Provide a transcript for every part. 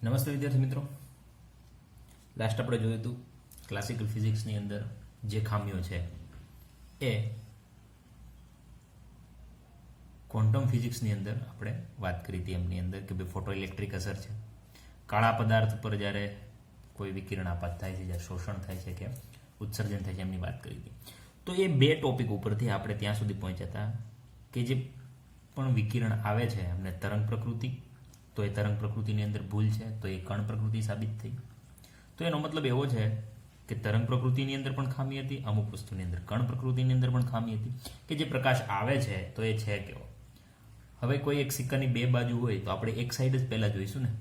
નમસ્તે વિદ્યાર્થી મિત્રો, લાસ્ટ આપણે જોયું હતું ક્લાસિકલ ફિઝિક્સની અંદર જે ખામીઓ છે એ ક્વોન્ટમ ફિઝિક્સની અંદર આપણે વાત કરી હતી. એમની અંદર કે ભાઈ ફોટો ઇલેક્ટ્રિક અસર છે, કાળા પદાર્થ પર જ્યારે કોઈ વિકિરણ આપાત થાય છે, જ્યારે શોષણ થાય છે કે ઉત્સર્જન થાય છે, એમની વાત કરી હતી. તો એ બે ટોપિક ઉપરથી આપણે ત્યાં સુધી પહોંચ્યા હતા કે જે પણ વિકિરણ આવે છે એમને તરંગ પ્રકૃતિ, તો એ તરંગ પ્રકૃતિની અંદર ભૂલ છે તો એ કણ પ્રકૃતિ સાબિત થઈ. તો એનો મતલબ એવો છે કે તરંગ પ્રકૃતિની અંદર પણ ખામી હતી, અમુક વસ્તુની અંદર કણ પ્રકૃતિની અંદર પણ ખામી હતી કે જે પ્રકાશ આવે છે તો એ છે કેવો. હવે કોઈ એક સિક્કાની બે બાજુ હોય તો આપણે એક સાઈડ જ પહેલાં જોઈશું ને,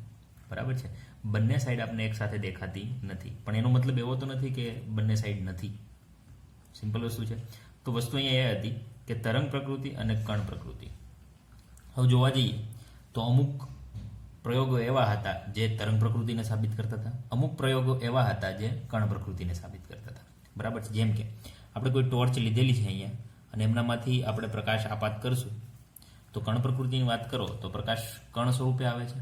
બરાબર છે. બંને સાઈડ આપણને એક સાથે દેખાતી નથી, પણ એનો મતલબ એવો તો નથી કે બંને સાઈડ નથી. સિમ્પલ વસ્તુ છે. તો વસ્તુ અહીંયા એ હતી કે તરંગ પ્રકૃતિ અને કણ પ્રકૃતિ. હવે જોવા જઈએ તો અમુક પ્રયોગો એવા હતા જે તરંગ પ્રકૃતિને સાબિત કરતા હતા, અમુક પ્રયોગો એવા હતા જે કણ પ્રકૃતિને સાબિત કરતા હતા, બરાબર છે. જેમ કે આપણે કોઈ ટોર્ચ લીધેલી છે અહીંયા અને એમનામાંથી આપણે પ્રકાશ આપાત કરશું તો કણ પ્રકૃતિની વાત કરો તો પ્રકાશ કણ સ્વરૂપે આવે છે,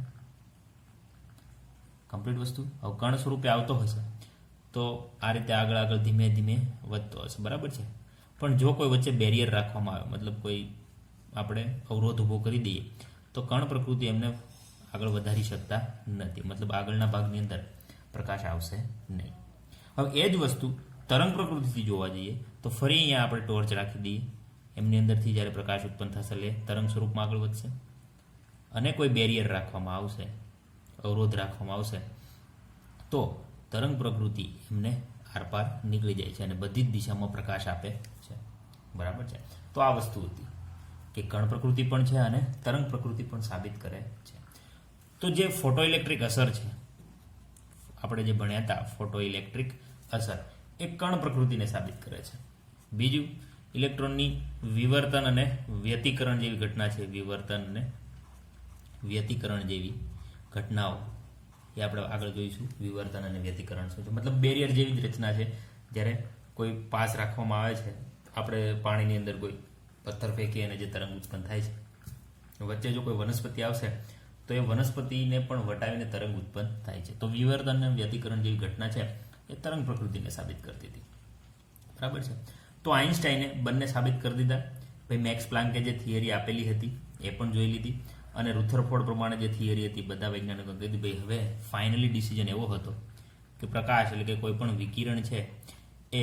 કમ્પ્લીટ વસ્તુ. હવે કણ સ્વરૂપે આવતો હશે તો આ રીતે આગળ આગળ ધીમે ધીમે વધતો હશે, બરાબર છે. પણ જો કોઈ વચ્ચે બેરિયર રાખવામાં આવે, મતલબ કોઈ આપણે અવરોધ ઊભો કરી દઈએ તો કણ પ્રકૃતિ એમને આગળ વધારી શકતા નથી, મતલબ આગળના ભાગની અંદર પ્રકાશ આવશે નહીં. હવે એ જ વસ્તુ તરંગ પ્રકૃતિથી જોવા જઈએ તો ફરી અહીંયા આપણે ટોર્ચ રાખી દઈએ, એમની અંદરથી જ્યારે પ્રકાશ ઉત્પન્ન થશે એટલે તરંગ સ્વરૂપમાં આગળ વધશે, અને કોઈ બેરિયર રાખવામાં આવશે, અવરોધ રાખવામાં આવશે તો તરંગ પ્રકૃતિ એમને આરપાર નીકળી જાય છે અને બધી જ દિશામાં પ્રકાશ આપે છે, બરાબર છે. તો આ વસ્તુ હતી કે કણ પ્રકૃતિ પણ છે અને તરંગ પ્રકૃતિ પણ સાબિત કરે છે. તો જે ફોટો ઇલેક્ટ્રિક અસર છે, આપણે જે ભણ્યા હતા ફોટો ઇલેક્ટ્રિક અસર, એ કણ પ્રકૃતિને સાબિત કરે છે. બીજું ઇલેક્ટ્રોનની વિવર્તન અને વ્યતિકરણ જેવી ઘટના છે, વિવર્તન અને વ્યતિકરણ જેવી ઘટનાઓ એ આપણે આગળ જોઈશું. વિવર્તન અને વ્યતિકરણ શું છે, મતલબ બેરિયર જેવી જ રચના છે. જ્યારે કોઈ પાસ રાખવામાં આવે છે, આપણે પાણીની અંદર કોઈ પથ્થર ફેંકીએ અને જે તરંગ ઉત્પન્ન થાય છે, વચ્ચે જો કોઈ વનસ્પતિ આવશે તો એ વનસ્પતિને પણ વટાવીને તરંગ ઉત્પન્ન થાય છે. તો વિવર્તન અને વ્યતિકરણ જેવી ઘટના છે એ તરંગ પ્રકૃતિને સાબિત કરતી હતી, બરાબર છે. તો આઇન્સ્ટાઈને બંને સાબિત કરી દીધા. ભાઈ મેક્સ પ્લાન્કે જે થિયરી આપેલી હતી એ પણ જોઈ લીધી, અને રુથરફોર્ડ પ્રમાણે જે થિયરી હતી બધા વૈજ્ઞાનિકો કીધું ભાઈ હવે ફાઇનલી ડિસિઝન એવો હતો કે પ્રકાશ એટલે કે કોઈ પણ વિકિરણ છે એ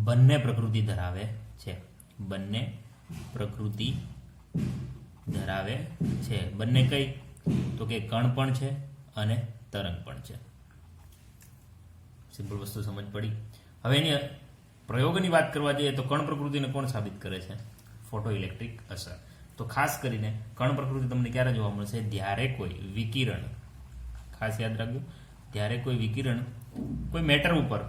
બંને પ્રકૃતિ ધરાવે છે, બંને પ્રકૃતિ ધરાવે છે. બંને કઈ? તો કે કણ પણ છે અને તરંગ પણ છે. સિમ્પલ વસ્તુ સમજ પડી. હવે એની પ્રયોગની વાત કરવા જઈએ તો કણ પ્રકૃતિને કોણ સાબિત કરે છે? ફોટો ઇલેક્ટ્રિક અસર. તો ખાસ કરીને કણ પ્રકૃતિ તમને ક્યારે જોવા મળશે? જ્યારે કોઈ વિકિરણ, ખાસ યાદ રાખજો, ત્યારે કોઈ વિકિરણ કોઈ મેટર ઉપર,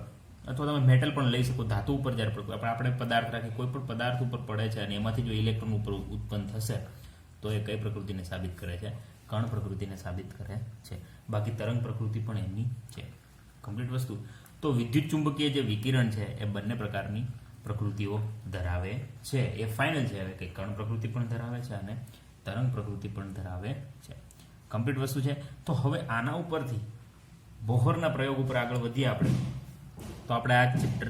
અથવા તમે મેટલ પણ લઈ શકો, ધાતુ ઉપર જ્યારે પડે, આપણે પદાર્થ રાખીએ, કોઈ પણ પદાર્થ ઉપર પડે છે અને એમાંથી જો ઇલેક્ટ્રોન ઉપર ઉત્પન્ન થશે તો એ કઈ પ્રકૃતિને સાબિત કરે છે? કણ પ્રકૃતિને સાબિત કરે છે. બાકી તરંગ પ્રકૃતિ પણ એમની છે, કમ્પ્લીટ વસ્તુ. તો વિદ્યુત ચુંબકીય જે વિકિરણ છે એ બંને પ્રકારની પ્રકૃતિઓ ધરાવે છે. એ ફાઇનલ છે હવે કે કણ પ્રકૃતિ પણ ધરાવે છે અને તરંગ પ્રકૃતિ પણ ધરાવે છે, કમ્પ્લીટ વસ્તુ છે. તો હવે આના ઉપરથી બોહરના પ્રયોગ ઉપર આગળ વધીએ આપણે. તો આપણે આ ચેપ્ટર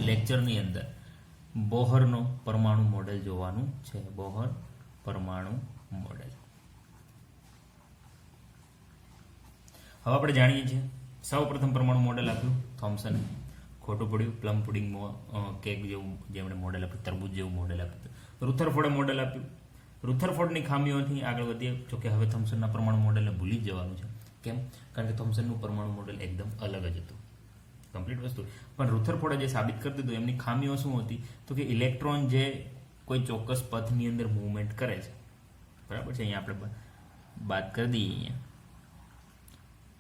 લેક્ચરની અંદર બોહરનો પરમાણુ મોડેલ જોવાનું છે. બોહર પરમાણુ મોડેલ. હવે આપણે જાણીએ છીએ સૌ પ્રથમ પરમાણુ મોડેલ આપ્યું થોમ્સને, ખોટું પડ્યું. પ્લમ પુડિંગ કેક જેવું જેમણે મોડેલ આપ્યું, તરબૂચ જેવું મોડેલ આપ્યું. રુથરફોર્ડે મોડેલ આપ્યું. રુથરફોર્ડની ખામીઓથી આગળ વધીએ. જોકે હવે થોમ્સનના પરમાણુ મોડેલને ભૂલી જ જવાનું છે. કેમ? કારણ કે થોમ્સનનું પરમાણુ મોડેલ એકદમ અલગ જ હતું, કમ્પ્લીટ વસ્તુ. પણ રુથરફોર્ડે જે સાબિત કરી દીધું એમની ખામીઓ શું હતી? તો કે ઇલેક્ટ્રોન જે કોઈ ચોક્કસ પથની અંદર મૂવમેન્ટ કરે છે, બરાબર છે. અહીંયા આપણે વાત કરી દઈએ. અહીંયા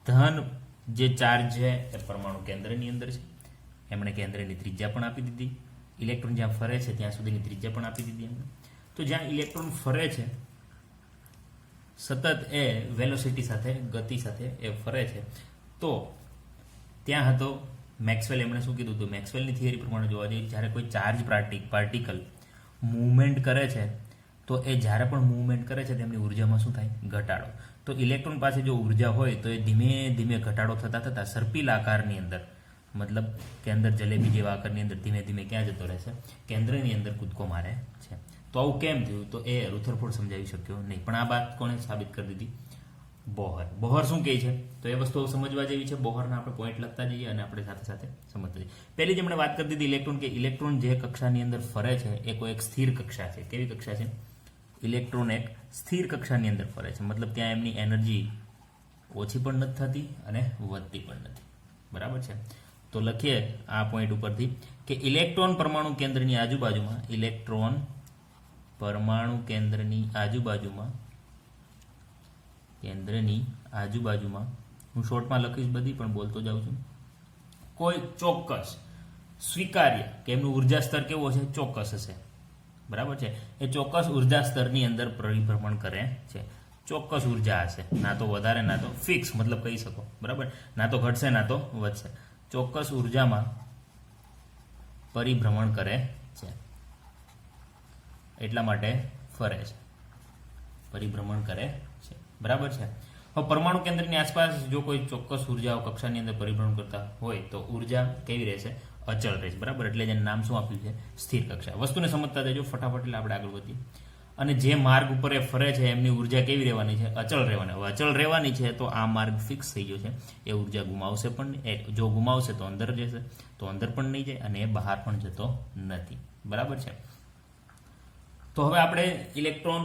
ધન જે ચાર્જ છે એ પરમાણુ કેન્દ્રની અંદર છે, એમણે કેન્દ્રની ત્રિજ્યા પણ આપી દીધી. ઇલેક્ટ્રોન જ્યાં ફરે છે ત્યાં સુધીની ત્રિજ્યા પણ આપી દીધી એમણે. તો જ્યાં ઇલેક્ટ્રોન ફરે છે સતત એ વેલોસિટી સાથે, ગતિ સાથે એ ફરે છે, તો ત્યાં હતો મેક્સવેલ. એમણે શું કીધું હતું? મેક્સવેલની થિયરી પ્રમાણે જોવા જઈએ જ્યારે કોઈ ચાર્જ પાર્ટિકલ મૂવમેન્ટ કરે છે તો એ જ્યારે પણ મૂવમેન્ટ કરે છે તેમની ઉર્જામાં શું થાય? ઘટાડો. તો ઇલેક્ટ્રોન પાસે જો ઉર્જા હોય તો એ ધીમે ધીમે ઘટાડો થતા થતા સર્પિલ આકારની અંદર, મતલબ કે અંદર જલેબી જેવા આકારની અંદર ધીમે ધીમે ક્યાં જતો રહેશે, કેન્દ્રની અંદર કૂદકો મારે છે. તો આવું કેમ થયું? તો એ રુથરફોર્ડ સમજાવી શક્યો નહીં. પણ આ વાત કોણે સાબિત કરી દીધી? બોહર. બોહર શું કહે છે? તો એ વસ્તુ સમજવા જેવી છે. બોહરના આપણે પોઈન્ટ લખતા જઈએ અને આપણે સાથે સાથે સમજતા જઈએ. પહેલી જ આપણે વાત કરી દીધી ઇલેક્ટ્રોન, કે ઇલેક્ટ્રોન જે કક્ષાની અંદર ફરે છે એ કોઈ એક સ્થિર કક્ષા છે. કેવી કક્ષા છે? ઇલેક્ટ્રોન એક સ્થિર કક્ષાની અંદર ફરે છે, મતલબ ત્યાં એમની એનર્જી ઓછી પણ નથી થતી અને વધતી પણ નથી. બરાબર છે? તો લખીએ આ પોઈન્ટ ઉપરથી કે ઇલેક્ટ્રોન પરમાણુ કેન્દ્રની આજુબાજુમાં, ઇલેક્ટ્રોન પરમાણુ કેન્દ્રની આજુબાજુમાં હું શોર્ટમાં લખીશ બધી, પણ બોલતો જાઉં છું. કોઈ ચોક્કસ સ્વીકાર્ય કે એમનું ઉર્જા સ્તર કેવો છે? ચોક્કસ હશે. બરાબર છે? એ ચોક્કસ ઉર્જા સ્તરની અંદર પરિભ્રમણ કરે છે. ચોક્કસ ઉર્જા હશે, ના તો વધારે ના તો ફિક્સ, મતલબ કહી શકો. બરાબર? ના તો ઘટશે ના તો વધશે. ચોક્કસ ઉર્જામાં પરિભ્રમણ કરે છે, એટલા માટે ફરે છે, પરિભ્રમણ કરે છે. બરાબર છે? હવે પરમાણુ કેન્દ્રની આસપાસ જો કોઈ ચોક્કસ ઉર્જાઓ કક્ષાની અંદર પરિભ્રમણ કરતા હોય તો ઉર્જા કેવી રહેશે? અચળ રહેશે. બરાબર? એટલે જેને નામ શું આપ્યું છે? સ્થિર કક્ષા. વસ્તુને સમજતા જજો ફટાફટ, એટલે આપણે આગળ વધીએ. અને જે માર્ગ ઉપર એ ફરે છે એમની ઉર્જા કેવી રહેવાની છે? અચળ રહેવાની. હવે અચળ રહેવાની છે તો આ માર્ગ ફિક્સ થઈ ગયો છે, એ ઉર્જા ગુમાવશે પણ નહીં. જો ગુમાવશે તો અંદર જશે, તો અંદર પણ નહીં જાય અને એ બહાર પણ જતો નથી. બરાબર છે? તો હવે આપણે ઇલેક્ટ્રોન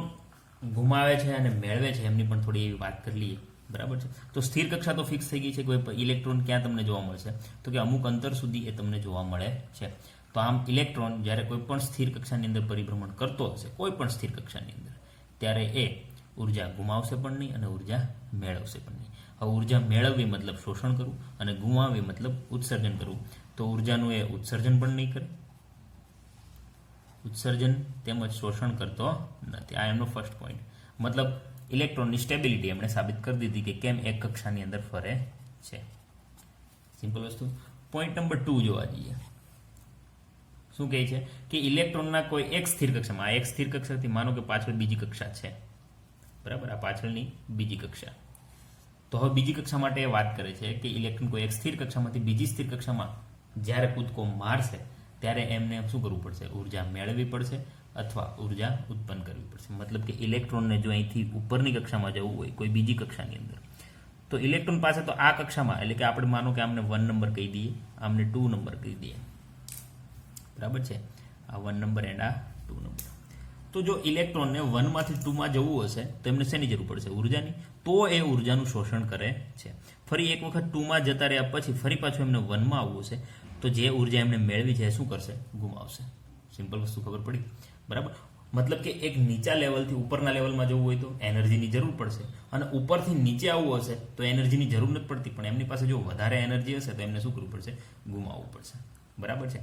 ગુમાવે છે અને મેળવે છે એમની પણ થોડી એવી વાત કરી લઈએ. બરાબર છે? તો સ્થિર કક્ષા તો ફિક્સ થઈ ગઈ છે. કોઈ ઇલેક્ટ્રોન ક્યાં તમને જોવા મળશે? તો કે અમુક અંતર સુધી એ તમને જોવા મળે છે. તો આમ ઇલેક્ટ્રોન જ્યારે કોઈ પણ સ્થિર કક્ષાની અંદર પરિભ્રમણ કરતો હશે, કોઈ પણ સ્થિર કક્ષાની અંદર, ત્યારે એ ઉર્જા ગુમાવશે પણ નહીં અને ઉર્જા મેળવશે પણ નહીં. હવે ઉર્જા મેળવવી મતલબ શોષણ કરવું અને ગુમાવવી મતલબ ઉત્સર્જન કરવું. તો ઉર્જાનું એ ઉત્સર્જન પણ નહીં કરે, ઉત્સર્જન તેમજ શોષણ કરતો નથી. આ એમનો ફર્સ્ટ પોઈન્ટ. મતલબ ઇલેક્ટ્રોનની સ્ટેબિલિટી એમણે સાબિત કરી દીધી કે કેમ એક કક્ષાની અંદર ફરે છે. સિમ્પલ વસ્તુ. પોઈન્ટ નંબર 2 જોવા જઈએ. શું કહે છે? કે ઇલેક્ટ્રોનના કોઈ એક સ્થિર કક્ષામાં, આ એક સ્થિર કક્ષાથી માનો કે પાછળ બીજી કક્ષા છે. બરાબર? આ પાછળની બીજી કક્ષા. તો હવે બીજી કક્ષા માટે એ વાત કરે છે કે ઇલેક્ટ્રોન કોઈ એક સ્થિર કક્ષામાંથી બીજી સ્થિર કક્ષામાં જ્યારે કૂદકો મારશે ત્યારે એમને શું કરવું પડશે? ઉર્જા મેળવવી પડશે અથવા ઉર્જા ઉત્પન્ન કરવી પડશે. મતલબ કે ઇલેક્ટ્રોનને જો અહીંથી ઉપરની કક્ષામાં જવું હોય કોઈ બીજી કક્ષાની અંદર, તો ઇલેક્ટ્રોન પાસે તો આ કક્ષામાં, એટલે કે આપણે માનો કે આમને 1 નંબર કહી દઈએ, આમને 2 નંબર કહી દઈએ. બરાબર છે? આ 1 નંબર એન્ડ આ 2 નંબર. તો જો ઇલેક્ટ્રોનને 1 માંથી 2 માં જવું હશે તો એમને શેની જરૂર પડશે? ઉર્જાની. તો એ ઉર્જાનું શોષણ કરે છે. ફરી એક વખત 2 માં જતા રહ્યા પછી ફરી પાછું એમને 1 માં આવવું હશે તો જે ઉર્જા એમને મેળવી છે એ શું કરશે? ગુમાવશે. સિમ્પલ વસ્તુ ખબર પડી? બરાબર? મતલબ કે એક નીચા લેવલથી ઉપરના લેવલમાં જવું હોય તો એનર્જીની જરૂર પડશે, અને ઉપરથી નીચે આવવું હશે તો એનર્જીની જરૂર નથી પડતી, પણ એમની પાસે જો વધારે એનર્જી હશે તો એમને શું કરવું પડશે? ગુમાવવું પડશે. બરાબર છે?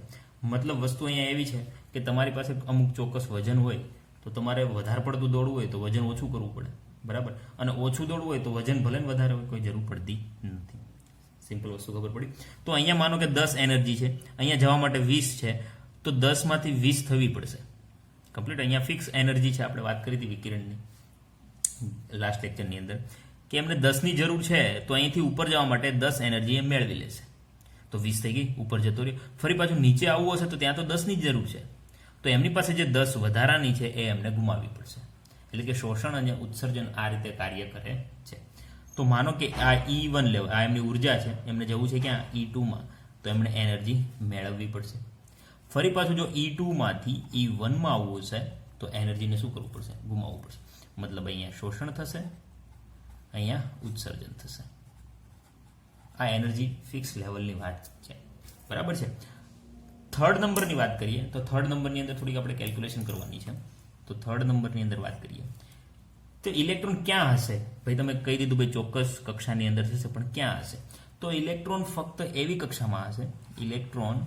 મતલબ વસ્તુ અહીંયા એવી છે કે તમારી પાસે અમુક ચોક્કસ વજન હોય તો તમારે વધારે પડતું દોડવું હોય તો વજન ઓછું કરવું પડે. બરાબર? અને ઓછું દોડવું હોય તો વજન ભલે વધારે હોય, કોઈ જરૂર પડતી નથી. સિમ્પલ વસ્તુ ખબર પડી? તો અહીંયા માનો કે 10 એનર્જી છે, અહીંયા જવા માટે 20 છે, તો 10 માંથી 20 થવી પડશે. કમ્પ્લીટ. અહીંયા ફિક્સ એનર્જી છે. આપણે વાત કરી હતી વિકિરણની લાસ્ટ લેક્ચરની અંદર કે એમને 10ની જરૂર છે, તો અહીંથી ઉપર જવા માટે 10 એનર્જી એ મેળવી લેશે. તો 20 થઈ ગઈ, ઉપર જતો રહ્યો. ફરી પાછું નીચે આવવું હશે તો ત્યાં તો 10ની જ જરૂર છે, તો એમની પાસે જે 10 વધારાની છે એ એમને ગુમાવવી પડશે. એટલે કે શોષણ અને ઉત્સર્જન આ રીતે કાર્ય કરે છે. તો માનો કે આ E1 લેવલ, આ એમની ઉર્જા છે, એમને જવું છે ક્યાં? E2 માં. તો એમણે એનર્જી મેળવવી પડશે. ફરી પાછું જો E2 માંથી E1 માં આવવું હશે તો એનર્જીને શું કરવું પડશે? ગુમાવવું પડશે. મતલબ અહીંયા શોષણ થશે, અહીંયા ઉત્સર્જન થશે. આ એનર્જી ફિક્સ લેવલની વાત છે. બરાબર છે? થર્ડ નંબરની વાત કરીએ તો થર્ડ નંબરની અંદર થોડીક આપણે કેલ્ક્યુલેશન કરવાની છે. તો થર્ડ નંબરની અંદર વાત કરીએ તો ઇલેક્ટ્રોન ક્યાં હશે? ભાઈ તમે કહી દીધું ભાઈ ચોક્કસ કક્ષાની અંદર હશે, પણ ક્યાં હશે? તો ઇલેક્ટ્રોન ફક્ત એવી કક્ષામાં હશે, ઇલેક્ટ્રોન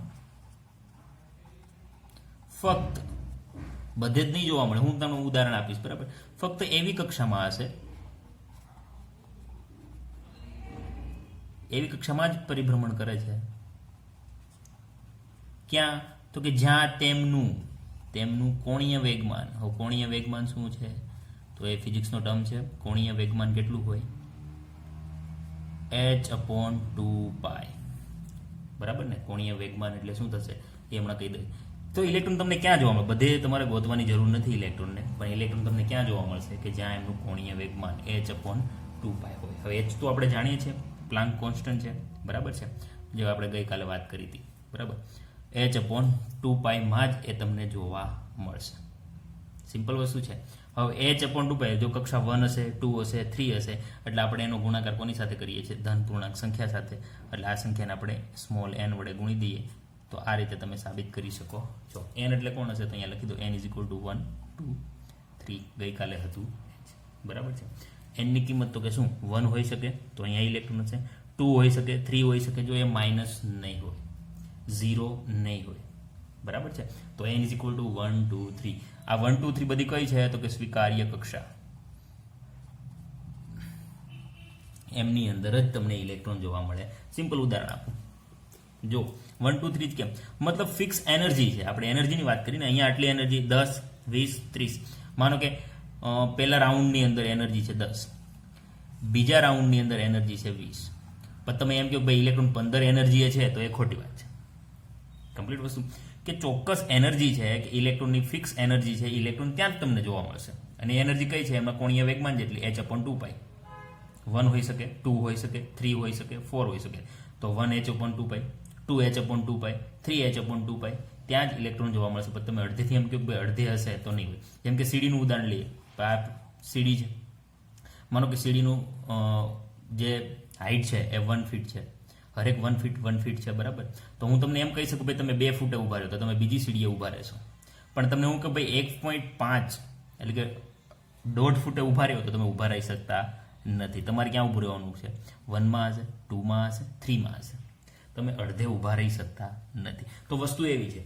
ફક્ત બધે જ નહીં જોવા મળે. હું તમને ઉદાહરણ આપીશ. બરાબર? ફક્ત એવી કક્ષામાં હશે, એવી કક્ષામાં જ પરિભ્રમણ કરે છે. ક્યાં? તો કે જ્યાં તેમનું કોણીય વેગમાન. હવે કોણીય વેગમાન શું છે? તો તો એ ફિઝિક્સનો ટર્મ છે. કોણીય વેગમાન કેટલું હોય? h/2π. બરાબર ને? કોણીય વેગમાન એટલે શું થશે એ હમણાં કહી દઈએ. તો ઇલેક્ટ્રોન તમને ક્યાં જોવા મળે? બધે તમારે ગોતવાની જરૂર નથી ઇલેક્ટ્રોનને, પણ ઇલેક્ટ્રોન તમને ક્યાં જોવા મળશે? કે જ્યાં એમનું કોણીય વેગમાન h/2π હોય. હવે h તો આપણે જાણીએ છીએ પ્લાન્ક કોન્સ્ટન્ટ છે, બરાબર છે, જે આપણે ગઈકાલે વાત કરી હતી, બરાબર. h/2π માં જ એ તમને જોવા મળશે. સિમ્પલ વસ્તુ છે. હવે h/2π જો કક્ષા 1 હશે, 2 હશે, 3 હશે, એટલે આપણે એનો ગુણાકાર કોની સાથે કરીએ છીએ? ધન પૂર્ણાંક સંખ્યા સાથે. એટલે આ સંખ્યાને આપણે સ્મોલ n વડે ગુણી દઈએ તો આ રીતે તમે સાબિત કરી શકો છો. n એટલે કોણ હશે? તો અહીંયા લખી દો n = 1, 2, 3. ગઈકાલે હતું, બરાબર છે. n ની કિંમત તો કે શું 1 હોઈ શકે, તો અહીંયા ઇલેક્ટ્રોન હશે. 2 હોઈ શકે, 3 હોઈ શકે, જો એ માઇનસ નહીં હોય, 0 નહીં હોય, બરાબર છે. તો n = 1, 2, 3. આ 1, 2, 3 બધી કઈ છે? તો કે સ્વીકાર્ય કક્ષા. એમની અંદર જ તમને ઇલેક્ટ્રોન જોવા મળે. સિમ્પલ ઉદાહરણ આપું. જો 1, 2, 3 કેમ? મતલબ ફિક્સ એનર્જી છે. આપણે એનર્જીની વાત કરીને અહીંયા આટલી એનર્જી 10, 20, 30. માનો કે પહેલા રાઉન્ડની અંદર એનર્જી છે 10, બીજા રાઉન્ડની અંદર એનર્જી છે 20. પણ તમે એમ કહો ભાઈ ઇલેક્ટ્રોન 15 એનર્જી છે, તો એ ખોટી વાત છે. કમ્પ્લીટ વસ્તુ કે ચોક્કસ એનર્જી છે કે ઇલેક્ટ્રોનની ફિક્સ એનર્જી છે, ઇલેક્ટ્રોન ત્યાં જ તમને જોવા મળશે. અને એનર્જી કઈ છે? એમાં કોણીય વેગમાન જેટલી h/2π. 1 હોઈ શકે, 2 હોઈ શકે, 3 હોઈ શકે, 4 હોઈ શકે. તો 1h/2π, 2h/2π, 3h/2π, ત્યાં જ ઇલેક્ટ્રોન જોવા મળશે. પણ તમે અડધેથી એમ કહો ભાઈ અડધે હશે તો નહીં હોય. જેમ કે સીડીનું ઉદાહરણ લઈએ. આ સીડી છે, માનો કે સીડીનું જે હાઇટ છે એ 1 ફીટ છે, હરેક 1 ફીટ છે, બરાબર. તો હું તમને એમ કહી શકું ભાઈ તમે 2 ફૂટે ઊભા રહ્યો તો તમે બીજી સીડીએ ઊભા રહેશો. પણ તમને હું કહું ભાઈ 1.5 એટલે કે 1.5 ફૂટે ઊભા રહ્યો તો તમે ઊભા રહી શકતા નથી. તમારે ક્યાં ઊભું રહેવાનું છે? 1 માં હશે, 2 માં હશે, 3 માં હશે. તમે અડધે ઊભા રહી શકતા નથી. તો વસ્તુ એવી છે,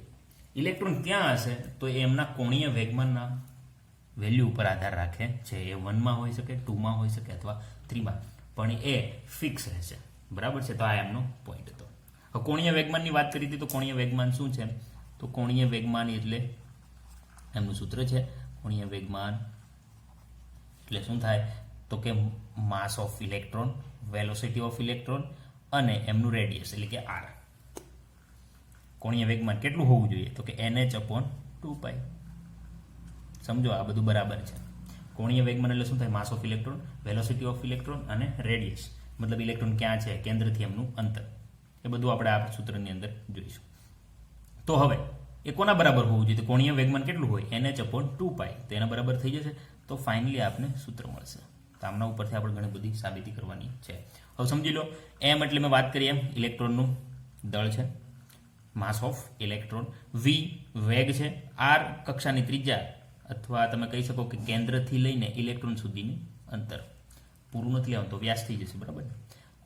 ઇલેક્ટ્રોન ક્યાં હશે તો એમના કોણીય વેગમાનના વેલ્યુ ઉપર આધાર રાખે છે. એ 1 માં હોઈ શકે, 2 માં હોઈ શકે અથવા 3 માં, પણ એ ફિક્સ રહેશે, બરાબર છે. તો આ એમનો પોઈન્ટ હતો. હવે કોણીય વેગમાનની વાત કરી હતી. તો કોણીય વેગમાન શું છે? તો કોણીય વેગમાન એટલે એમનું સૂત્ર છે. કોણીય વેગમાન એટલે શું થાય? તો કે માસ of electron, velocity of electron અને એમનું રેડિયસ એટલે કે r. કોણીય વેગમાન કેટલું હોવું જોઈએ? તો કે nh/2π. સમજો આ બધું બરાબર છે. કોણીય વેગમાન એટલે શું થાય? માસ of electron, velocity of electron અને રેડિયસ, મતલબ ઇલેક્ટ્રોન ક્યાં છે, કેન્દ્રથી એમનું અંતર. એ બધું આપણે આ સૂત્રની અંદર જોઈશું. તો હવે એ કોના બરાબર હોવું જોઈએ? તો કોણીય વેગમાન કેટલું હોય? nh/2π. તો એના બરાબર થઈ જશે. તો ફાઇનલી આપને સૂત્ર મળશે. તો આમના ઉપરથી આપણે ઘણી બધી સાબિતી કરવાની છે. હવે સમજી લો, m એટલે મેં વાત કરી એમ ઇલેક્ટ્રોનનું દળ છે, માસ ઓફ ઇલેક્ટ્રોન. v વેગ છે, r કક્ષાની ત્રિજ્યા અથવા તમે કહી શકો કે કેન્દ્રથી લઈને ઇલેક્ટ્રોન સુધીનું અંતર. પૂરું નથી લેવાનું તો વ્યાસ થઈ જશે, બરાબર.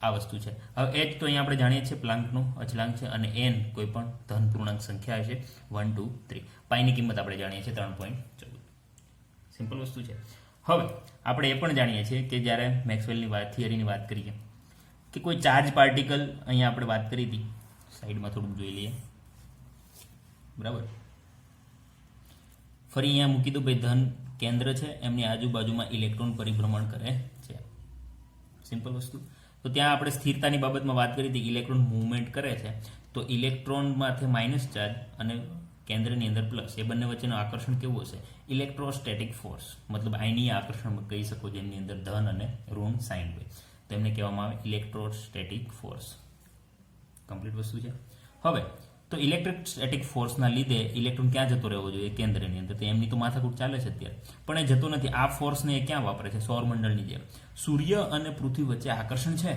આ વસ્તુ છે. હવે h તો અહીંયા આપણે જાણીએ છીએ પ્લાન્કનો અચળાંક છે, અને n કોઈ પણ ધન પૂર્ણાંક સંખ્યા છે 1, 2, 3. પાઈની કિંમત આપણે જાણીએ છીએ 3.14. સિમ્પલ વસ્તુ છે. હવે આપણે એ પણ જાણીએ છીએ કે જ્યારે મેક્સવેલની થિયરીની વાત કરીએ કે કોઈ ચાર્જ પાર્ટિકલ, અહીંયા આપણે વાત કરી હતી, સાઈડમાં થોડુંક જોઈ લઈએ, બરાબર. ફરી અહીંયા મૂકી દો ભાઈ, ધન કેન્દ્ર છે, એમની આજુબાજુમાં ઇલેક્ટ્રોન પરિભ્રમણ કરે છે. સિમ્પલ વસ્તુ. તો ત્યાં આપણે સ્થિરતાની બાબતમાં વાત કરી હતી, ઇલેક્ટ્રોન મૂવમેન્ટ કરે છે, તો ઇલેક્ટ્રોનમાંથી માઇનસ ચાર્જ અને કેન્દ્રની અંદર પ્લસ, એ બંને વચ્ચેનું આકર્ષણ કેવું હશે? ઇલેક્ટ્રોસ્ટેટિક ફોર્સ, મતલબ આયનીય આકર્ષણ કહી શકો, જેમની અંદર ધન અને ઋણ સાઇન હોય, તો એમને કહેવામાં આવે ઇલેક્ટ્રોસ્ટેટિક ફોર્સ. કમ્પ્લીટ વસ્તુ છે. હવે તો ઇલેક્ટ્રોસ્ટેટિક ફોર્સના લીધે ઇલેક્ટ્રોન ક્યાં જતો રહેવો જોઈએ? કેન્દ્રની અંદર. તો એમની તો માથાકૂટ ચાલે છે અત્યારે, પણ એ જતો નથી. આ ફોર્સને એ ક્યાં વાપરે છે? સૌરમંડળની જેમ. સૂર્ય અને પૃથ્વી વચ્ચે આકર્ષણ છે,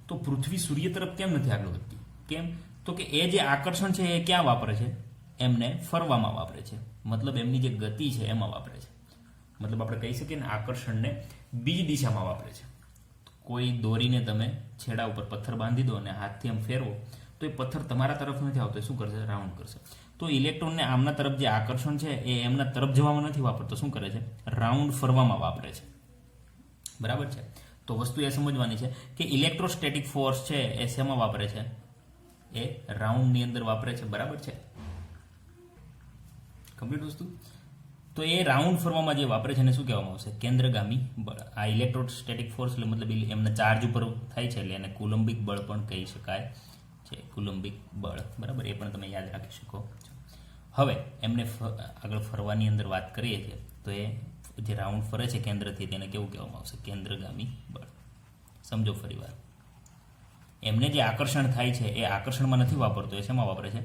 તો પૃથ્વી સૂર્ય તરફ કેમ નથી આગળ વધતી? કેમ? તો કે એ જે આકર્ષણ છે એ ક્યાં વાપરે છે? એમને ફરવામાં વાપરે છે, મતલબ એમની જે ગતિ છે એમાં વાપરે છે. મતલબ આપણે કહી શકીએ ને, આકર્ષણને બીજી દિશામાં વાપરે છે. કોઈ દોરીને તમે છેડા ઉપર પથ્થર બાંધી દો અને હાથથી આમ ફેરવો તો એ પથ્થર તમારા તરફ નથી આવતો, શું કરશે? રાઉન્ડ કરશે. તો ઇલેક્ટ્રોનને આમના તરફ જે આકર્ષણ છે એ એમના તરફ જવામાં નથી વાપરતો, શું કરે છે? રાઉન્ડ ફરવામાં વાપરે છે, બરાબર છે. તો વસ્તુ એ સમજવાની છે કે ઇલેક્ટ્રોસ્ટેટિક ફોર્સ છે એ શેમાં વાપરે છે? એ રાઉન્ડની અંદર વાપરે છે, બરાબર છે. કમ્પ્લીટ વસ્તુ. તો એ રાઉન્ડ ફરવામાં જે વાપરે છે એને શું કહેવામાં આવશે? કેન્દ્રગામી બળ. આ ઇલેક્ટ્રોસ્ટેટિક ફોર્સ એટલે મતલબ એમના ચાર્જ ઉપર થાય છે એટલે એને કુલંબિક બળ પણ કહી શકાય છે. કુલંબિક બળ, બરાબર, એ પણ તમે યાદ રાખી શકો છો. હવે એમને આગળ ફરવાની અંદર વાત કરીએ છીએ તો એ જે રાઉન્ડ ફરે છે કેન્દ્રથી તેને કેવું કહેવામાં આવશે? કેન્દ્રગામી બળ. સમજો ફરીવાર, એમને જે આકર્ષણ થાય છે એ આકર્ષણમાં નથી વાપરતો, એ શેમાં વાપરે છે?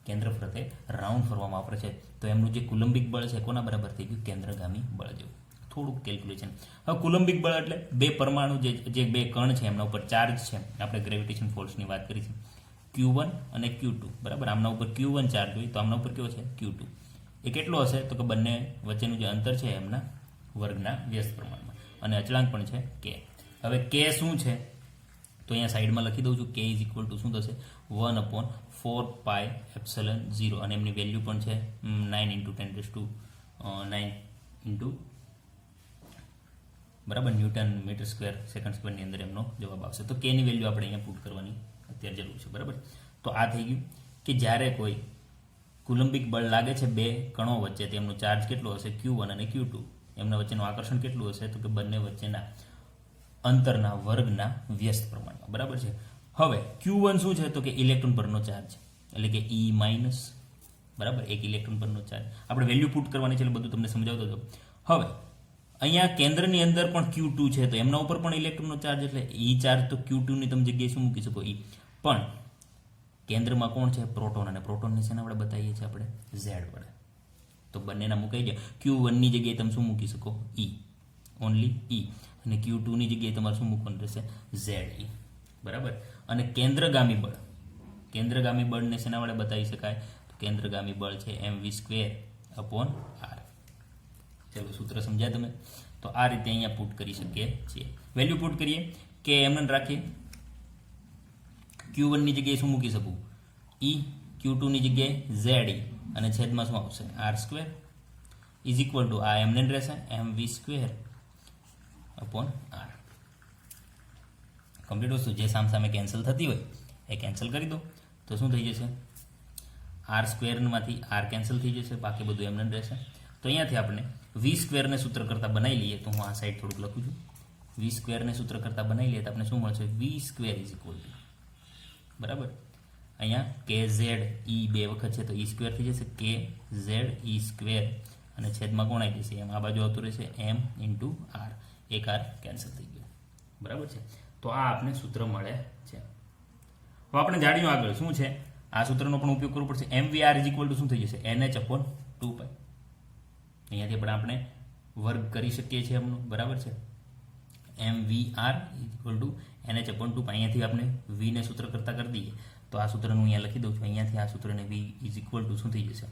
કેન્દ્ર ફરતે રાઉન્ડ ફરવામાં વાપરે છે. તો એમનું જે કુલંબિક બળ છે કોના બરાબર થઈ ગયું? કેન્દ્રગામી બળ જેવું. થોડુંક કેલ્ક્યુલેશન. હવે કુલંબિક બળ એટલે બે પરમાણુ જે બે કણ છે એમના ઉપર ચાર્જ છે. આપણે ગ્રેવિટેશન ફોર્સની વાત કરી છે, Q1 અને Q2, બરાબર. આમના ઉપર Q1 ચાર્જ હોય તો આમના ઉપર કેવો છે? Q2. એ કેટલો હશે? તો કે બંને વચ્ચેનું જે અંતર છે એમના વર્ગના વ્યસ્ત પ્રમાણમાં, અને અચળાંક પણ છે K. હવે K શું છે? તો અહીંયા સાઈડમાં લખી દઉં છું. K ઇઝ ઇક્વલ ટુ શું થશે? 1/4πε0, અને એમની વેલ્યુ પણ છે 9 × 10⁹ બરાબર ન્યૂટન મીટર સ્ક્વેર સેકન્ડ સ્ક્વેરની અંદર એમનો જવાબ આવશે. તો કેની વેલ્યુ આપણે અહીંયા પુટ કરવાની અત્યારે જરૂર છે, બરાબર. તો આ થઈ ગયું કે જ્યારે કોઈ કુલંબિક બળ લાગે છે બે કણો વચ્ચે, તેમનું ચાર્જ કેટલો હશે? Q1 અને Q2. એમના વચ્ચેનું આકર્ષણ કેટલું હશે? તો કે બંને વચ્ચેના અંતરના વર્ગના વ્યસ્ત પ્રમાણમાં, બરાબર છે. હવે Q1 શું છે? તો કે ઇલેક્ટ્રોન પરનો ચાર્જ, એટલે કે E-, બરાબર, એક ઇલેક્ટ્રોન પરનો ચાર્જ. આપણે વેલ્યુ પુટ કરવાની છે એટલે બધું તમને સમજાવતો હતો. હવે અહીંયા કેન્દ્રની અંદર પણ Q2 છે તો એમના ઉપર પણ ઇલેક્ટ્રોનનો ચાર્જ, એટલે E ચાર્જ તો Q2 ની તમે જગ્યાએ શું મૂકી શકો? E. પણ કેન્દ્રમાં કોણ છે? પ્રોટોન, અને પ્રોટોનને શેના વડે બતાવીએ છીએ આપણે? Z વડે. તો બંનેના મુકાઈ જાય. Q1 ની જગ્યાએ તમે શું મૂકી શકો? E, only E. અને Q2 ની જગ્યાએ તમારે શું મૂકવાનું રહેશે? ZE, બરાબર. અને કેન્દ્રગામી બળ, કેન્દ્રગામી બળને શેના વડે બતાવી શકાય? તો કેન્દ્રગામી બળ છે mv²/r. ચલો સૂત્ર સમજ્યા તમે? તો આ રીતે અહીંયા પુટ કરી શકીએ છીએ. વેલ્યુ પુટ કરીએ કે એમને રાખીએ Q1 ની જગ્યાએ શું મૂકી શકું? E, Q2 ની જગ્યાએ ZE, અને છેદમાં શું આવશે? r² ઇઝ ઇક્વલ ટુ આ એમને રહેશે mv²/r. કમ્પ્લીટ વસ્તુ. જે સામે કેન્સલ થતી હોય એ કેન્સલ કરી દો તો શું થઈ જશે? r² માંથી r કેન્સલ થઈ જશે, બાકી બધું એમને રહેશે. તો અહીંયાથી આપણે v² ને સૂત્ર કરતા બનાવી લઈએ. તો હું આ સાઈડ થોડુંક લખું છું. v² ને સૂત્ર કરતા બનાવી લઈએ તો આપણે શું મળશે? v² ઇઝ ઇક્વલ ટુ, બરાબર, અહીંયા kZe બે વખત છે તો e² થઈ જશે, kZe², અને છેદમાં કોણ આવી જશે? એમ આ બાજુ આવતું રહેશે m × r. એક r કેન્સલ થઈ ગયો, બરાબર છે. તો આ આપણે સૂત્ર મળે છે. હવે આપણે જાણ્યું આગળ શું છે? આ સૂત્રનો પણ ઉપયોગ કરવો પડશે. mvr ઇઝ ઇક્વલ ટુ શું થઈ જશે? nh/2π. અહીંયાથી પણ આપણે વર્ગ કરી શકીએ છીએ એમનું, બરાબર છે. mvr is equal to nh/2π. અહીંયાથી આપણે v ને સૂત્ર કરતા કરી દઈએ તો આ સૂત્રનું અહીંયા લખી દઉં છું. અહીંયાથી આ સૂત્રને v ઇઝ ઇક્વલ ટુ શું થઈ જશે?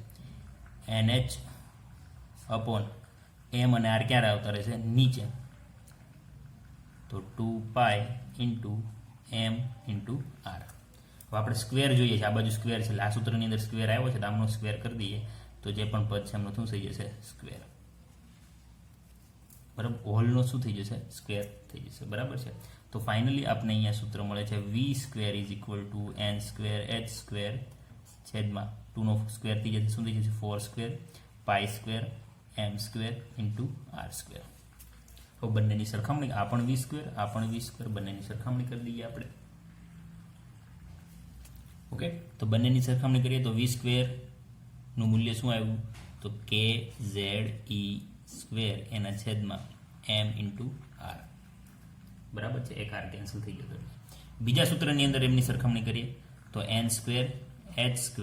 nh/m, અને r ક્યારે આવતા રહેશે? નીચે. તો 2π × m × r. હવે આપણે સ્ક્વેર જોઈએ છે, આ બાજુ સ્ક્વેર છે એટલે આ સૂત્રની અંદર સ્ક્વેર આવ્યો છે તો આમનો સ્ક્વેર કરી દઈએ તો જે પણ પદ છે એમનો શું થઈ જશે? સ્ક્વેર, બરાબર. હોલનો શું થઈ જશે? સ્ક્વેર થઈ જશે, બરાબર છે. તો ફાઇનલી આપણે અહીંયા સૂત્ર મળે છે v² is equal to n²h² છેદમાં 2 નો સ્ક્વેર થઈ જશે, શું થઈ જશે? 4² π² m² × r². તો બંનેની સરખામણી, આ પણ v², આ પણ v², બંનેની સરખામણી કરી દઈએ આપણે. ઓકે, તો બંનેની સરખામણી કરીએ તો v² નું મૂલ્ય શું આવ્યું? તો kZe² એના છેદમાં m × r, બરાબર છે. એક r કેન્સલ થઈ ગયો. બીજા સૂત્રની અંદર એમની સરખામણી કરીએ તો n²h²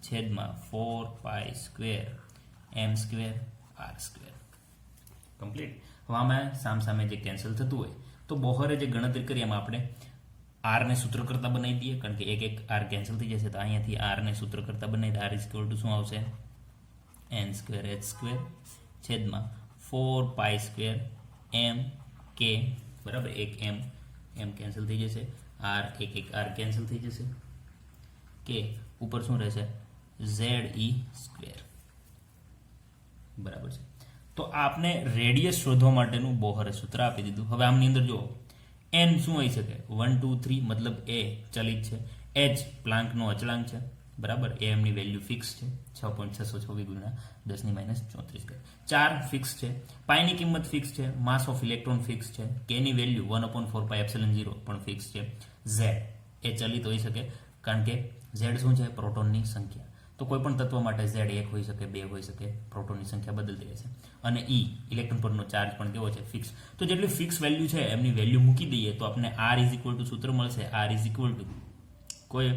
છેદમાં 4π² m² r². કમ્પ્લીટ. હવે આમાં સામે જે કેન્સલ થતું હોય તો બોહરે જે ગણતરી કરી એમાં આપણે r ને સૂત્ર કરતા બનાવી દઈએ, કારણ કે એક r કેન્સલ થઈ જશે. તો અહીંયાથી r ને સૂત્ર કરતા બનાવી દઈએ. r ઇઝ ઇક્વલ ટુ શું આવશે? n²h² છેદમાં 4π² m k, બરાબર. એક m કેન્સલ થઈ જશે, r એક r કેન્સલ થઈ જશે, કે ઉપર શું રહેશે? ZE², બરાબર છે. તો આપને રેડિયસ શોધવા માટેનું બોહરે સૂત્ર આપી દીધું. હવે આમની અંદર જો n શું હોઈ શકે? 1 2 3, મતલબ a ચલિત છે, h પ્લાન્કનો અચળાંક છે, બરાબર. એ એમની વેલ્યુ ફિક્સ છે 6.626 ગુણ્યા 10⁻34. 4 ફિક્સ છે. પાઈની કિંમત ફિક્સ છે. માસ ઓફ ઇલેક્ટ્રોન ફિક્સ છે. કેની વેલ્યુ 1/4πε0 પણ ફિક્સ છે. ઝેડ એ ચલિત હોઈ શકે કારણ કે ઝેડ શું છે? પ્રોટોનની સંખ્યા. તો કોઈ પણ તત્વ માટે ઝેડ 1 હોઈ શકે, 2 હોઈ શકે, પ્રોટોનની સંખ્યા બદલતી રહેશે. અને ઇલેક્ટ્રોન પરનો ચાર્જ પણ કેવો છે? ફિક્સ. તો જેટલી ફિક્સ વેલ્યુ છે એમની વેલ્યુ મૂકી દઈએ તો આપણને R = સૂત્ર મળશે. R = કોઈ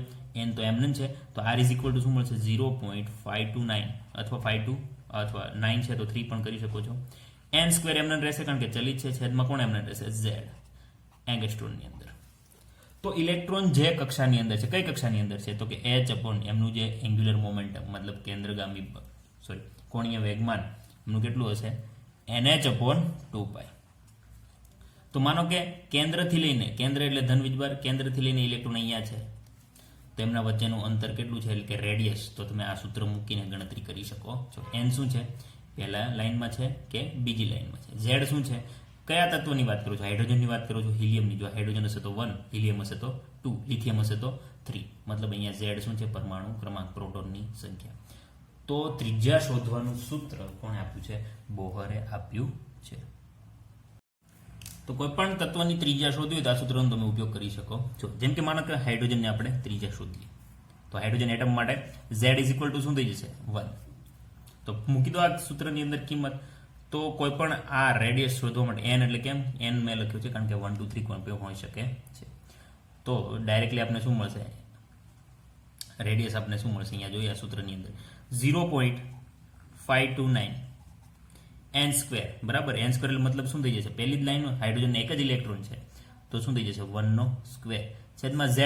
n તો એમને છે તો R = શું મળશે? 0.529 અથવા 52 અથવા 9 છે તો 3 પણ કરી શકો છો. n² એમને રહેશે કારણ કે ચલિત છે. છેદમાં કોણ એમને રહેશે? Z એંગસ્ટ્રોમની અંદર. તો ઇલેક્ટ્રોન જે કક્ષાની અંદર છે, કઈ કક્ષાની અંદર છે? તો કે h એમનું જે એંગ્યુલર મોમેન્ટમ મતલબ કેન્દ્રગામી કોણીય વેગમાન એમનું કેટલું હશે? nh/2π. તો માનો કે કેન્દ્રથી લઈને, કેન્દ્ર એટલે ધન વીજભાર, કેન્દ્રથી લઈને ઇલેક્ટ્રોન અહીંયા છે તો એમના વચ્ચેનું અંતર કેટલું છે એટલે કે રેડિયસ. તો તમે આ સૂત્ર મૂકીને ગણતરી કરી શકો છો. n શું છે? પહેલા લાઈનમાં છે કે બીજી લાઈનમાં છે? z શું છે? કયા તત્વની વાત કરો છો? હાઇડ્રોજનની વાત કરો છો? હિલિયમની. જો હાઇડ્રોજન હશે તો 1, હિલિયમ હશે તો 2, લિથિયમ હશે તો 3. મતલબ અહીંયા ઝેડ શું છે? પરમાણુ ક્રમાંક, પ્રોટોનની સંખ્યા. તો ત્રિજ્યા શોધવાનું સૂત્ર કોણે આપ્યું છે? બોહરે આપ્યું છે. તો કોઈ પણ તત્વની ત્રિજ્યા શોધવી હોય તો આ સૂત્રનો તમે ઉપયોગ કરી શકો છો. જેમ કે માનો કે હાઇડ્રોજનને આપણે ત્રિજ્યા શોધીએ તો હાઇડ્રોજન એટમ માટે Z = શું થઈ જશે? 1. તો મૂકી દો આ સૂત્રની અંદર કિંમત. તો કોઈ પણ આ રેડિયસ શોધવા માટે n એટલે કેમ n મેં લખ્યું છે કારણ કે 1 2 3 કોઈ પણ હોઈ શકે છે. તો ડાયરેક્ટલી આપણે શું મળશે? રેડિયસ આપણે શું મળશે? અહીંયા જોઈએ આ સૂત્રની અંદર 0.529 n². બરાબર. n² એટલે મતલબ શું થઈ જશે? પહેલી જ લાઈન હાઇડ્રોજનને એક જ ઇલેક્ટ્રોન છે તો શું થઈ જશે? 1² છેદમાં z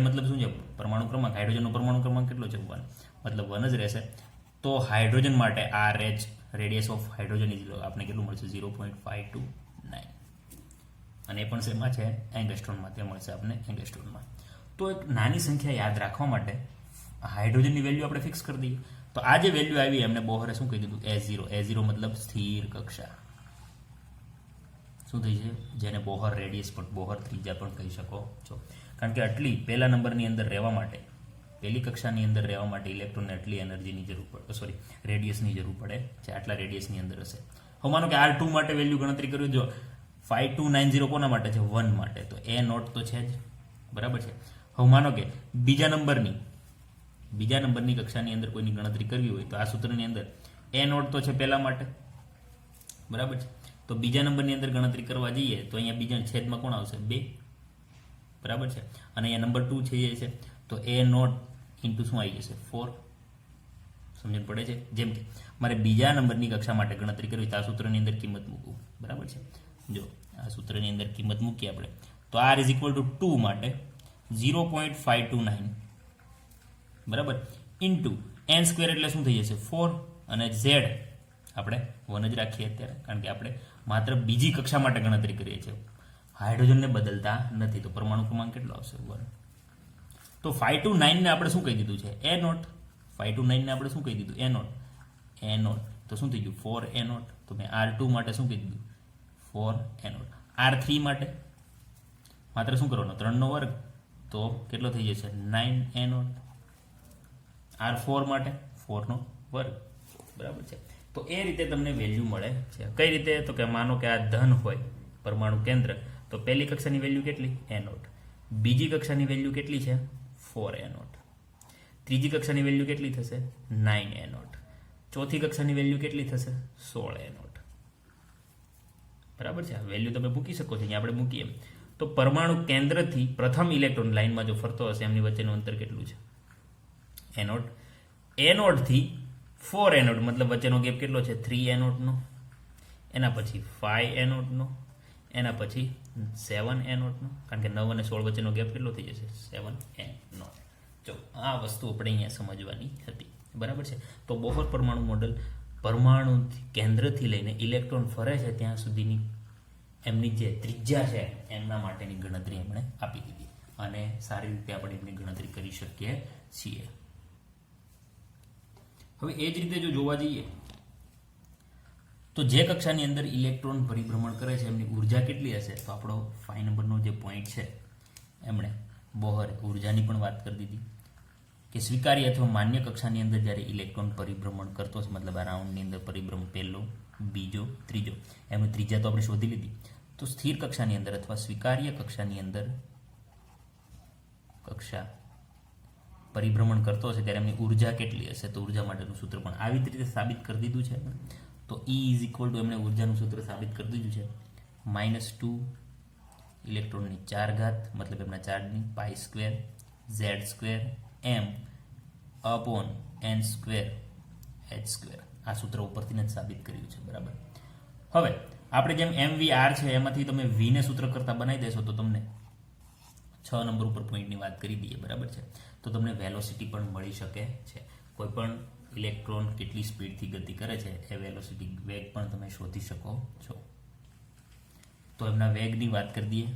મતલબ શું છે? પરમાણુ ક્રમાંક. હાઇડ્રોજનનો પરમાણુ ક્રમાંક કેટલો છે? 1. મતલબ 1 જ રહેશે. તો હાઇડ્રોજન માટે આ રેડિયસ ઓફ હાઇડ્રોજન આપણે કેટલું મળશે? 0.529. અને એ પણ શેમાં છે? એંગસ્ટ્રોમમાં. તે મળશે આપણે એંગસ્ટ્રોમમાં. તો એક નાની સંખ્યા યાદ રાખવા માટે હાઇડ્રોજનની વેલ્યુ આપણે ફિક્સ કરી દઈએ. તો આ જે વેલ્યુ આવી એમને બોહરે શું કહી દીધું? A0 મતલબ સ્થિર કક્ષા. શું થઈ છે? જેને બોહર રેડિયસ પણ, બોહર ત્રિજ્યા પણ કહી શકો છો. કારણ કે આટલી પહેલા નંબરની અંદર રહેવા માટે, પહેલી કક્ષાની અંદર રહેવા માટે ઇલેક્ટ્રોનને આટલી એનર્જીની જરૂર પડે, સોરી રેડિયસની જરૂર પડે છે. આટલા રેડિયસની અંદર હશે. હવે માનો કે R2 માટે વેલ્યુ ગણતરી કરવી. જો 5290 કોના માટે છે? 1 માટે. તો A0 તો છે જ. બરાબર છે. હવે માનો કે બીજા નંબરની કક્ષાની અંદર કોઈની ગણતરી કરવી હોય તો આ સૂત્રની અંદર A0 તો છે પહેલા માટે. બરાબર છે. તો બીજા નંબરની અંદર ગણતરી કરવા જઈએ તો અહીંયા બીજા છેદમાં કોણ આવશે? 2. બરાબર છે. અને અહીંયા નંબર 2 છે તો A0 ઇન્ટુ શું આવી જશે? 4. સમજણ પડે છે? જેમ કે મારે બીજા નંબરની કક્ષા માટે ગણતરી કરવી તો આ સૂત્રની અંદર કિંમત મૂકવું. બરાબર છે. જો આ સૂત્રની અંદર કિંમત મૂકીએ આપણે તો R = 2 માટે 0.529 બરાબર ઇન્ટુ n² એટલે શું થઈ જશે? 4. અને z આપણે 1 જ રાખીએ અત્યારે કારણ કે આપણે માત્ર બીજી કક્ષા માટે ગણતરી કરીએ છીએ, હાઇડ્રોજનને બદલતા નથી. તો પરમાણુ ક્રમાંક કેટલો આવશે? 1. તો 529 ને આપણે શું કહી દીધું છે? A0. 529 ને આપણે શું કહી દીધું? A0. તો શું થઈ ગયું? 4A0. તો મેં R2 માટે શું કહી દીધું? 4A0. R3 માટે માત્ર શું કરવાનો? 3 નો વર્ગ. તો કેટલો થઈ જશે? 9A0. R4 માટે 4 નો વર્ગ. બરાબર છે. તો એ રીતે તમને વેલ્યુ મળે છે. કઈ રીતે? તો કે માનો કે આ ધન હોય પરમાણુ કેન્દ્ર તો પહેલી કક્ષાની વેલ્યુ કેટલી? A0. બીજી કક્ષાની વેલ્યુ કેટલી છે? 4A0. ત્રીજી કક્ષાની વેલ્યુ કેટલી થશે? 9A0. ચોથી કક્ષાની વેલ્યુ કેટલી થશે? 16A0. બરાબર છે. આ વેલ્યુ તમે મૂકી શકો છો. અહીંયા આપણે મૂકીએ તો પરમાણુ કેન્દ્રથી પ્રથમ ઇલેક્ટ્રોન લાઇનમાં જો ફરતો હશે એમની વચ્ચેનું અંતર કેટલું છે? A0. A0 થી 4A0 મતલબ વચ્ચેનો ગેપ કેટલો છે? 3A0 નો. એના પછી 5A0 નો. એના પછી 7A0 નો. કારણ કે 9 અને 16 વચ્ચેનો ગેપ કેટલો થઈ જશે? 7A0. જો આ વસ્તુ આપણે અહીંયા સમજવાની હતી. બરાબર છે. તો બોહર પરમાણુ મોડલ પરમાણુ કેન્દ્રથી લઈને ઇલેક્ટ્રોન ફરે છે ત્યાં સુધીની એમની જે ત્રિજ્યા છે એમના માટેની ગણતરી એમણે આપી દીધી અને સારી રીતે આપણે એમની ગણતરી કરી શકીએ છીએ. હવે એ જ રીતે જો જોવા જઈએ તો જે કક્ષાની અંદર ઇલેક્ટ્રોન પરિભ્રમણ કરે છે એમની ઉર્જા કેટલી હશે? તો આપણો 5 નંબરનો જે પોઈન્ટ છે એમણે બોહરે ઉર્જાની પણ વાત કરી દીધી. કે સ્વીકાર્ય અથવા માન્ય કક્ષાની અંદર જ્યારે ઇલેક્ટ્રોન પરિભ્રમણ કરતો હશે, મતલબ આ રાઉન્ડની અંદર પરિભ્રમણ પહેલો, બીજો, ત્રીજો, એમ ત્રીજા તો આપણે શોધી લીધી. તો સ્થિર કક્ષાની અંદર અથવા સ્વીકાર્ય કક્ષાની અંદર કક્ષા પરિભ્રમણ કરતો હશે ત્યારે એમની ઉર્જા કેટલી હશે, તો ઉર્જા માટેનું સૂત્ર પણ આવી જ રીતે સાબિત કરી દીધું છે. તો E ઇઝ ઇક્વલ ટુ એમણે ઉર્જાનું સૂત્ર સાબિત કરી દીધું છે, -2 ઇલેક્ટ્રોનની 4 ઘાત, મતલબ એમના ચાર્જની π² z² m upon n² h². આ સૂત્ર ઉપરથી જ સાબિત કર્યું છે, બરાબર. હવે આપણે જેમ mvr છે એમાંથી તમે v ને સૂત્ર કરતા બનાવી દેશો તો તમને 6 નંબર ઉપર પોઈન્ટની વાત કરી દઈએ, બરાબર છે. તો તમને વેલોસિટી પણ મળી શકે છે. કોઈ પણ ઇલેક્ટ્રોન કેટલી સ્પીડથી ગતિ કરે છે એ વેલોસિટી વેગ પણ તમે શોધી શકો છો. તો એમના વેગની વાત કરી દઈએ.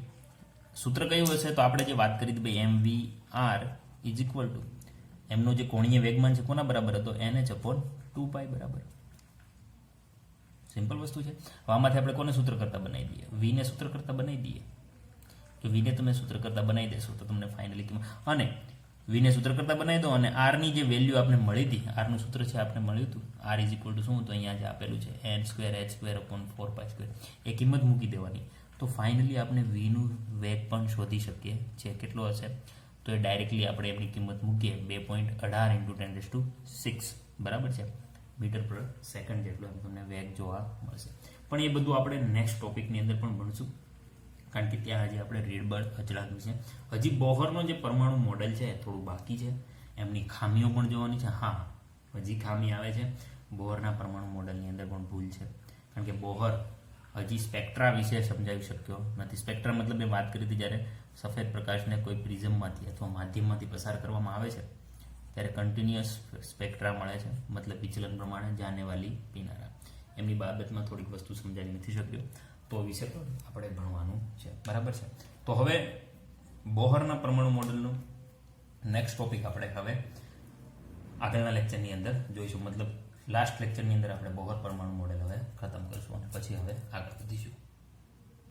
સૂત્ર કયું હશે તો આપણે જે વાત કરી હતી ભાઈ mvr ઇઝ ઇક્વલ ટુ એમનો જે કોણીય વેગમાન છે કોના બરાબર હતો, nh/2π બરાબર. સિમ્પલ વસ્તુ છે. હવે આમાંથી આપણે કોને સૂત્ર કરતા બનાવી દઈએ, v ને સૂત્ર કરતા બનાવી દઈએ. કે v ને તમે સૂત્ર કરતા બનાવી દેશો તો તમને ફાઇનલી અને v ને સૂત્ર કરતા બનાવી દો અને r ની જે વેલ્યુ આપણે મળી હતી, r નું સૂત્ર છે આપણે મળ્યું હતું, r ઇઝ ઇક્વલ ટુ શું, તો અહીંયા જે આપેલું છે n²h²/4π², એ કિંમત મૂકી દેવાની. તો ફાઇનલી આપણે v નું વેગ પણ શોધી શકીએ છીએ. કેટલો હશે તો એ ડાયરેક્ટલી આપણે એમની કિંમત મૂકીએ 2.18 × 10⁶, બરાબર છે, મીટર પર સેકન્ડ જેટલો તમને વેગ જોવા મળશે. પણ એ બધું આપણે નેક્સ્ટ ટોપિકની અંદર પણ ભણશું, કારણ કે ત્યાં હજી આપણે રીડબર્ગ અચળાંક છે. હજી બોહરનો જે પરમાણુ મોડેલ છે થોડું બાકી છે, એમની ખામીઓ પણ જોવાની છે. હા, હજી ખામી આવે છે બોહરના પરમાણુ મોડેલની અંદર પણ ભૂલ છે, કારણ કે બોહર હજી સ્પેક્ટ્રા વિશે સમજાવી શક્યો નથી. સ્પેક્ટ્રા મતલબ એ વાત કરી હતી જ્યારે સફેદ પ્રકાશને કોઈ પ્રિઝમમાંથી અથવા માધ્યમમાંથી પસાર કરવામાં આવે છે ત્યારે કન્ટિન્યુઅસ સ્પેક્ટ્રા મળે છે, મતલબ વિચલન પ્રમાણે જાનેવાલી પીનારા. એમની બાબતમાં થોડીક વસ્તુ સમજાવી નથી શક્યો, તો વિશે પણ આપણે ભણવાનું છે, બરાબર છે. તો હવે બોહરના પરમાણુ મોડેલનું નેક્સ્ટ ટોપિક આપણે હવે આગળના લેક્ચરની અંદર જોઈશું, મતલબ લાસ્ટ લેક્ચરની અંદર આપણે બોહર પરમાણુ